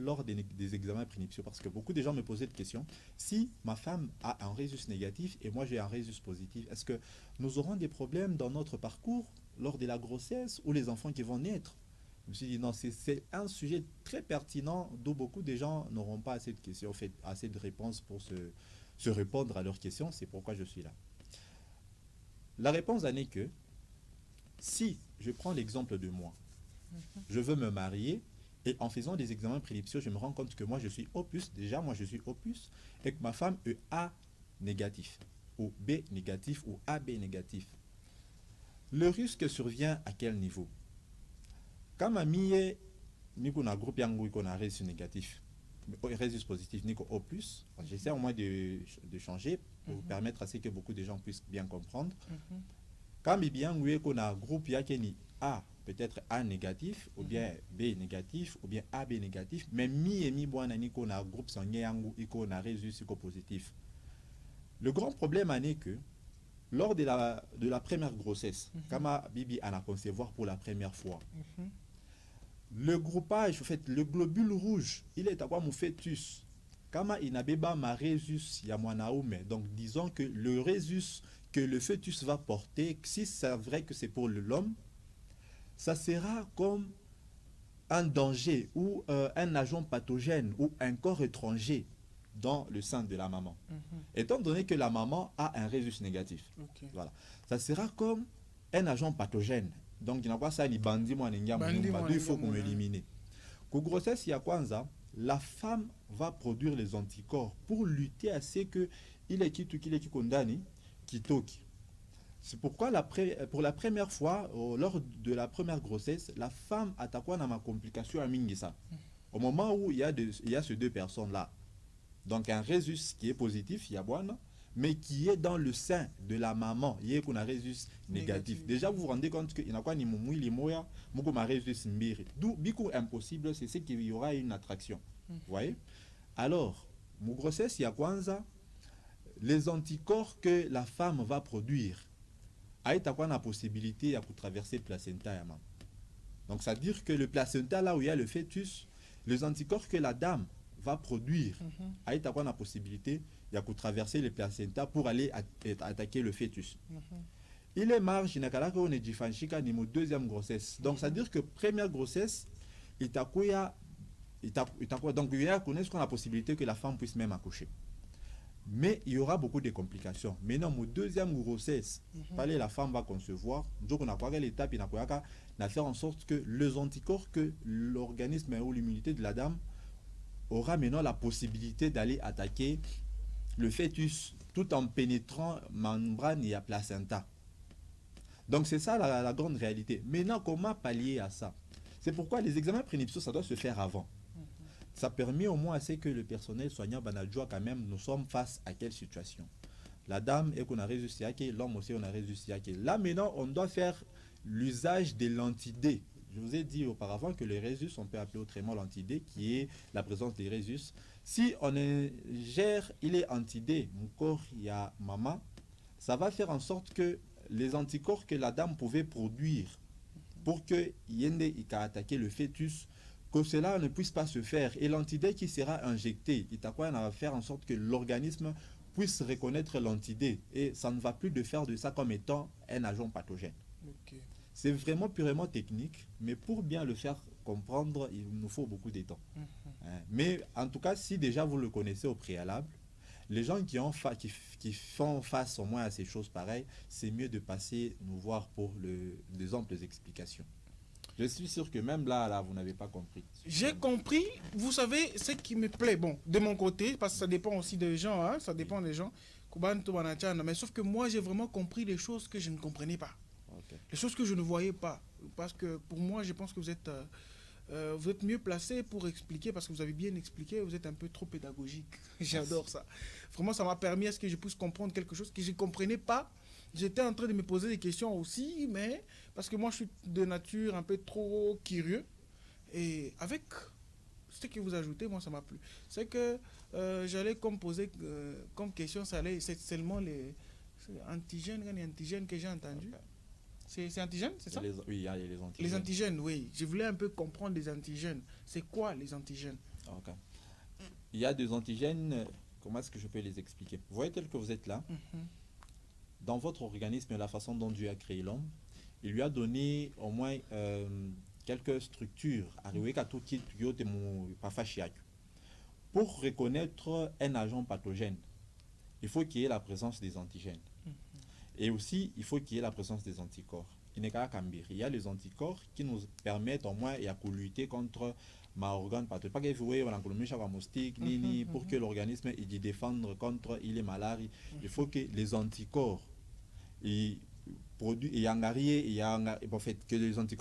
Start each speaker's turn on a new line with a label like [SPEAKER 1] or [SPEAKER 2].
[SPEAKER 1] lors des examens prénuptiaux, parce que beaucoup de gens me posaient cette question. Si ma femme a un résus négatif et moi j'ai un résus positif, est-ce que nous aurons des problèmes dans notre parcours lors de la grossesse ou les enfants qui vont naître? Je me suis dit non, c'est un sujet très pertinent d'où beaucoup de gens n'auront pas assez de questions, en fait, assez de réponses pour se répondre à leurs questions. C'est pourquoi je suis là. La réponse en est que si je prends l'exemple de moi, je veux me marier et en faisant des examens prénuptiaux, je me rends compte que moi je suis opus, déjà moi je suis opus, et que ma femme est A négatif, ou B négatif, ou AB négatif. Le risque survient à quel niveau? Quand ma mie qu'on a groupe yango qu'on a résus négatif, résus positif, nico opus, j'essaie au moins de changer pour permettre à ce que beaucoup de gens puissent bien comprendre. Quand bien qu'on a groupe yakeni A, peut-être A négatif, ou bien B négatif, ou bien AB négatif, mais mi et mi bon ani qu'on a groupe sanguin et qu'on a résus positif. Le grand problème en est que lors de la première grossesse, quand ma bibi en a concevoir pour la première fois, le groupage, en fait, le globule rouge, il est à quoi mon fœtus. Quand il n'a pas ma résus yamwanaoume, donc disons que le résus que le fœtus va porter, si c'est vrai que c'est pour l'homme, ça sera comme un danger ou un agent pathogène ou un corps étranger dans le sein de la maman. Étant donné que la maman a un résus négatif, voilà, ça sera comme un agent pathogène. Donc, il n'y a pas ça, ni bandi, il faut qu'on élimine. Qu'au grossesse, il y a quoi ça? La femme va produire les anticorps pour lutter à ce que il est qui condamné, qui toque. C'est pourquoi pour la première fois, lors de la première grossesse, la femme attaque dans ma complication à Mingisa. Au moment où il y a ces deux personnes-là, donc un résus qui est positif, il y a bon, mais qui est dans le sein de la maman, il y a qu'on a résus négatif. Déjà, vous vous rendez compte qu'il n'y a pas ni moumouille, ni moya, moukou ma résus mbiri. D'où, bikou impossible, c'est ce qu'il y aura une attraction. Vous voyez? Alors, mon grossesse, il y a quoi ça? Les anticorps que la femme va produire, a la possibilité de traverser le placenta. Donc, ça veut dire que le placenta, là où il y a le fœtus, les anticorps que la dame va produire, a la possibilité de traverser le placenta pour aller attaquer le fœtus. Il est marge, il n'y a qu'on est différencié niveau deuxième grossesse. Donc, ça veut dire que première grossesse, donc il y a la possibilité que la femme puisse même accoucher. Mais il y aura beaucoup de complications. Maintenant, mon deuxième grossesse, la femme va concevoir. Donc, on a quoi l'étape, il a faire en sorte que les anticorps que l'organisme ou l'immunité de la dame aura maintenant la possibilité d'aller attaquer le fœtus tout en pénétrant membrane et la placenta. Donc, c'est ça la grande réalité. Maintenant, comment pallier à ça? C'est pourquoi les examens prénuptiaux, ça doit se faire avant. Ça permet au moins à ce que le personnel soignant banadjoua quand même, nous sommes face à quelle situation. La dame est qu'on a réussi à qui, l'homme aussi on a réussi à qui. Là maintenant, on doit faire l'usage de l'anti-D. Je vous ai dit auparavant que les résus, on peut appeler autrement l'anti-D, qui est la présence des résus. Si on gère, il est anti-D, mon corps, il y a maman, ça va faire en sorte que les anticorps que la dame pouvait produire pour que Yende il attaquer le fœtus, que cela ne puisse pas se faire. Et l'antidé qui sera injecté, il va faire en sorte que l'organisme puisse reconnaître l'antidé. Et ça ne va plus de faire de ça comme étant un agent pathogène. C'est vraiment purement technique, mais pour bien le faire comprendre, il nous faut beaucoup de temps. Mais en tout cas, si déjà vous le connaissez au préalable, les gens qui font face au moins à ces choses pareilles, c'est mieux de passer nous voir pour des amples explications. Je suis sûr que même là, vous n'avez pas compris.
[SPEAKER 2] J'ai compris. Vous savez, ce qui me plaît, bon, de mon côté, parce que ça dépend aussi des gens, hein, ça dépend des gens. Mais sauf que moi, j'ai vraiment compris les choses que je ne comprenais pas. Les choses que je ne voyais pas. Parce que pour moi, je pense que vous êtes mieux placé pour expliquer, parce que vous avez bien expliqué, vous êtes un peu trop pédagogique. J'adore ça. Vraiment, ça m'a permis à ce que je puisse comprendre quelque chose que je ne comprenais pas. J'étais en train de me poser des questions aussi, mais parce que moi, je suis de nature un peu trop curieux. Et avec ce que vous ajoutez, moi, ça m'a plu. C'est que j'allais comme poser comme question, c'est seulement les antigènes que j'ai entendu. C'est antigènes, c'est ça?
[SPEAKER 1] Oui, il y a les antigènes.
[SPEAKER 2] Les antigènes, oui. Je voulais un peu comprendre les antigènes. C'est quoi les antigènes?
[SPEAKER 1] Ok. Il y a des antigènes, comment est-ce que je peux les expliquer? Vous voyez tel que vous êtes là, dans votre organisme, la façon dont Dieu a créé l'homme, il lui a donné au moins quelques structures pour reconnaître un agent pathogène. Il faut qu'il y ait la présence des antigènes. Et aussi, il faut qu'il y ait la présence des anticorps. Il y a les anticorps qui nous permettent au moins de lutter contre ma organe pathogène. Pas pour que l'organisme il défendre contre il est malade. Il faut que les anticorps produisent, en fait, que les anticorps